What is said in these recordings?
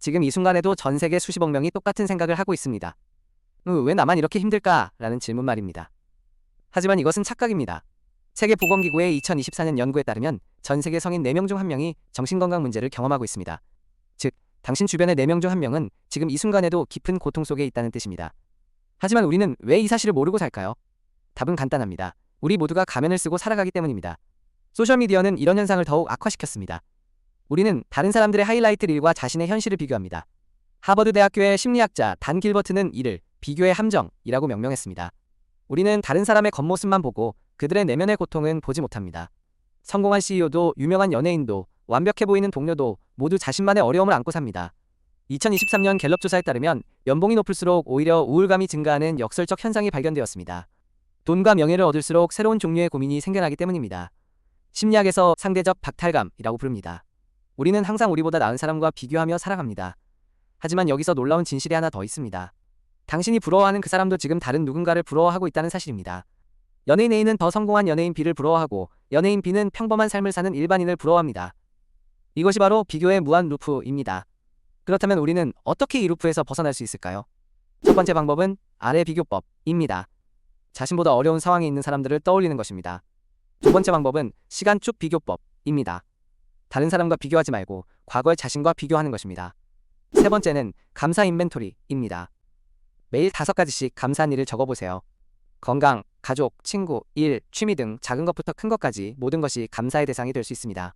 지금 이 순간에도 전 세계 수십억 명이 똑같은 생각을 하고 있습니다. 왜 나만 이렇게 힘들까? 라는 질문 말입니다. 하지만 이것은 착각입니다. 세계보건기구의 2024년 연구에 따르면 전 세계 성인 4명 중 1명이 정신건강 문제를 경험하고 있습니다. 즉, 당신 주변의 4명 중 1명은 지금 이 순간에도 깊은 고통 속에 있다는 뜻입니다. 하지만 우리는 왜 이 사실을 모르고 살까요? 답은 간단합니다. 우리 모두가 가면을 쓰고 살아가기 때문입니다. 소셜미디어는 이런 현상을 더욱 악화시켰습니다. 우리는 다른 사람들의 하이라이트 릴과 자신의 현실을 비교합니다. 하버드 대학교의 심리학자 단 길버트는 이를 비교의 함정이라고 명명했습니다. 우리는 다른 사람의 겉모습만 보고 그들의 내면의 고통은 보지 못합니다. 성공한 CEO도 유명한 연예인도 완벽해 보이는 동료도 모두 자신만의 어려움을 안고 삽니다. 2023년 갤럽 조사에 따르면 연봉이 높을수록 오히려 우울감이 증가하는 역설적 현상이 발견되었습니다. 돈과 명예를 얻을수록 새로운 종류의 고민이 생겨나기 때문입니다. 심리학에서 상대적 박탈감이라고 부릅니다. 우리는 항상 우리보다 나은 사람과 비교하며 살아갑니다. 하지만 여기서 놀라운 진실이 하나 더 있습니다. 당신이 부러워하는 그 사람도 지금 다른 누군가를 부러워하고 있다는 사실입니다. 연예인 A는 더 성공한 연예인 B를 부러워하고 연예인 B는 평범한 삶을 사는 일반인을 부러워합니다. 이것이 바로 비교의 무한 루프입니다. 그렇다면 우리는 어떻게 이 루프에서 벗어날 수 있을까요? 첫 번째 방법은 아래 비교법입니다. 자신보다 어려운 상황에 있는 사람들을 떠올리는 것입니다. 두 번째 방법은 시간축 비교법입니다. 다른 사람과 비교하지 말고 과거의 자신과 비교하는 것입니다. 세 번째는 감사 인벤토리입니다. 매일 5가지씩 감사한 일을 적어보세요. 건강, 가족, 친구, 일, 취미 등 작은 것부터 큰 것까지 모든 것이 감사의 대상이 될 수 있습니다.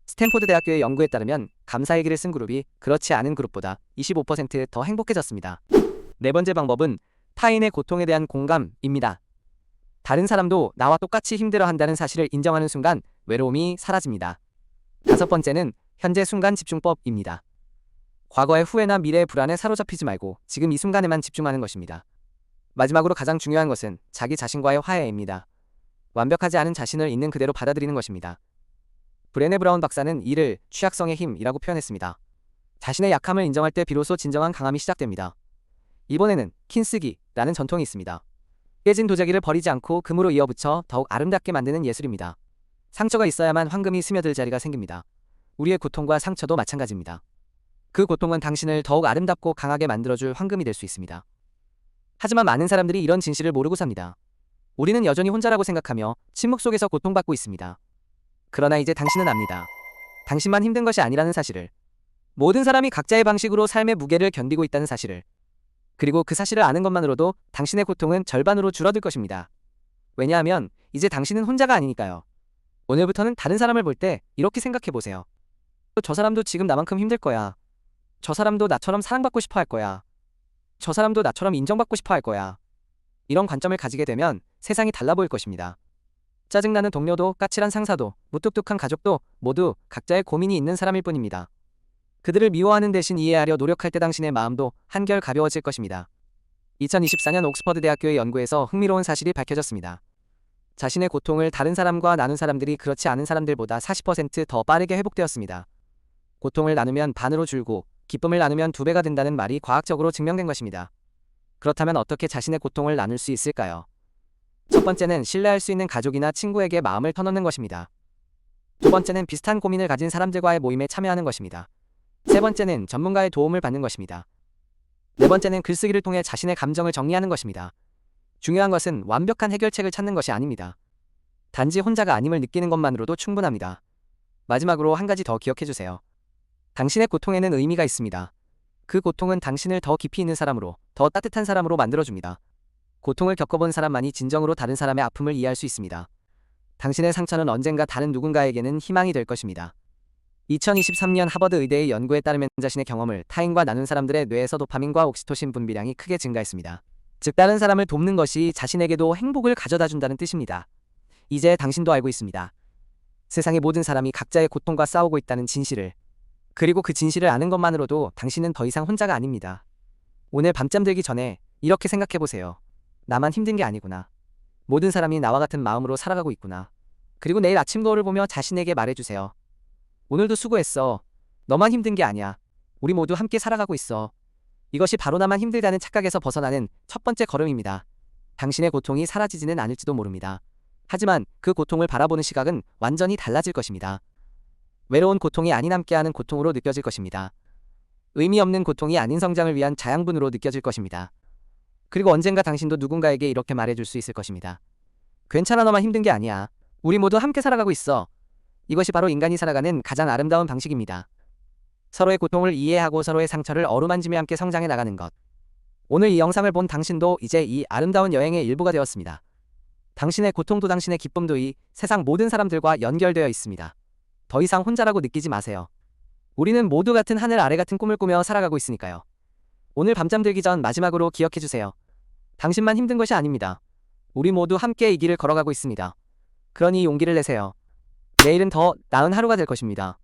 스탠포드 대학교의 연구에 따르면 감사 일기를 쓴 그룹이 그렇지 않은 그룹보다 25% 더 행복해졌습니다. 네 번째 방법은 타인의 고통에 대한 공감입니다. 다른 사람도 나와 똑같이 힘들어한다는 사실을 인정하는 순간 외로움이 사라집니다. 다섯 번째는 현재 순간 집중법입니다. 과거의 후회나 미래의 불안에 사로잡히지 말고 지금 이 순간에만 집중하는 것입니다. 마지막으로 가장 중요한 것은 자기 자신과의 화해입니다. 완벽하지 않은 자신을 있는 그대로 받아들이는 것입니다. 브레네 브라운 박사는 이를 취약성의 힘이라고 표현했습니다. 자신의 약함을 인정할 때 비로소 진정한 강함이 시작됩니다. 일본에는 킨스기라는 전통이 있습니다. 깨진 도자기를 버리지 않고 금으로 이어붙여 더욱 아름답게 만드는 예술입니다. 상처가 있어야만 황금이 스며들 자리가 생깁니다. 우리의 고통과 상처도 마찬가지입니다. 그 고통은 당신을 더욱 아름답고 강하게 만들어줄 황금이 될 수 있습니다. 하지만 많은 사람들이 이런 진실을 모르고 삽니다. 우리는 여전히 혼자라고 생각하며 침묵 속에서 고통받고 있습니다. 그러나 이제 당신은 압니다. 당신만 힘든 것이 아니라는 사실을. 모든 사람이 각자의 방식으로 삶의 무게를 견디고 있다는 사실을. 그리고 그 사실을 아는 것만으로도 당신의 고통은 절반으로 줄어들 것입니다. 왜냐하면 이제 당신은 혼자가 아니니까요. 오늘부터는 다른 사람을 볼 때 이렇게 생각해 보세요. 저 사람도 지금 나만큼 힘들 거야. 저 사람도 나처럼 사랑받고 싶어 할 거야. 저 사람도 나처럼 인정받고 싶어 할 거야. 이런 관점을 가지게 되면 세상이 달라 보일 것입니다. 짜증나는 동료도 까칠한 상사도 무뚝뚝한 가족도 모두 각자의 고민이 있는 사람일 뿐입니다. 그들을 미워하는 대신 이해하려 노력할 때 당신의 마음도 한결 가벼워질 것입니다. 2024년 옥스퍼드 대학교의 연구에서 흥미로운 사실이 밝혀졌습니다. 자신의 고통을 다른 사람과 나눈 사람들이 그렇지 않은 사람들보다 40% 더 빠르게 회복되었습니다. 고통을 나누면 반으로 줄고 기쁨을 나누면 2배가 된다는 말이 과학적으로 증명된 것입니다. 그렇다면 어떻게 자신의 고통을 나눌 수 있을까요? 첫 번째는 신뢰할 수 있는 가족이나 친구에게 마음을 터놓는 것입니다. 두 번째는 비슷한 고민을 가진 사람들과의 모임에 참여하는 것입니다. 세 번째는 전문가의 도움을 받는 것입니다. 네 번째는 글쓰기를 통해 자신의 감정을 정리하는 것입니다. 중요한 것은 완벽한 해결책을 찾는 것이 아닙니다. 단지 혼자가 아님을 느끼는 것만으로도 충분합니다. 마지막으로 한 가지 더 기억해주세요. 당신의 고통에는 의미가 있습니다. 그 고통은 당신을 더 깊이 있는 사람으로, 더 따뜻한 사람으로 만들어줍니다. 고통을 겪어본 사람만이 진정으로 다른 사람의 아픔을 이해할 수 있습니다. 당신의 상처는 언젠가 다른 누군가에게는 희망이 될 것입니다. 2023년 하버드 의대의 연구에 따르면 자신의 경험을 타인과 나눈 사람들의 뇌에서 도파민과 옥시토신 분비량이 크게 증가했습니다. 즉 다른 사람을 돕는 것이 자신에게도 행복을 가져다 준다는 뜻입니다. 이제 당신도 알고 있습니다. 세상의 모든 사람이 각자의 고통과 싸우고 있다는 진실을. 그리고 그 진실을 아는 것만으로도 당신은 더 이상 혼자가 아닙니다. 오늘 밤잠 들기 전에 이렇게 생각해보세요. 나만 힘든 게 아니구나. 모든 사람이 나와 같은 마음으로 살아가고 있구나. 그리고 내일 아침 거울을 보며 자신에게 말해주세요. 오늘도 수고했어. 너만 힘든 게 아니야. 우리 모두 함께 살아가고 있어. 이것이 바로 나만 힘들다는 착각에서 벗어나는 첫 번째 걸음입니다. 당신의 고통이 사라지지는 않을지도 모릅니다. 하지만 그 고통을 바라보는 시각은 완전히 달라질 것입니다. 외로운 고통이 아닌 함께하는 고통으로 느껴질 것입니다. 의미 없는 고통이 아닌 성장을 위한 자양분으로 느껴질 것입니다. 그리고 언젠가 당신도 누군가에게 이렇게 말해줄 수 있을 것입니다. 괜찮아, 너만 힘든 게 아니야. 우리 모두 함께 살아가고 있어. 이것이 바로 인간이 살아가는 가장 아름다운 방식입니다. 서로의 고통을 이해하고 서로의 상처를 어루만지며 함께 성장해 나가는 것. 오늘 이 영상을 본 당신도 이제 이 아름다운 여행의 일부가 되었습니다. 당신의 고통도 당신의 기쁨도 이 세상 모든 사람들과 연결되어 있습니다. 더 이상 혼자라고 느끼지 마세요. 우리는 모두 같은 하늘 아래 같은 꿈을 꾸며 살아가고 있으니까요. 오늘 밤잠 들기 전 마지막으로 기억해주세요. 당신만 힘든 것이 아닙니다. 우리 모두 함께 이 길을 걸어가고 있습니다. 그러니 용기를 내세요. 내일은 더 나은 하루가 될 것입니다.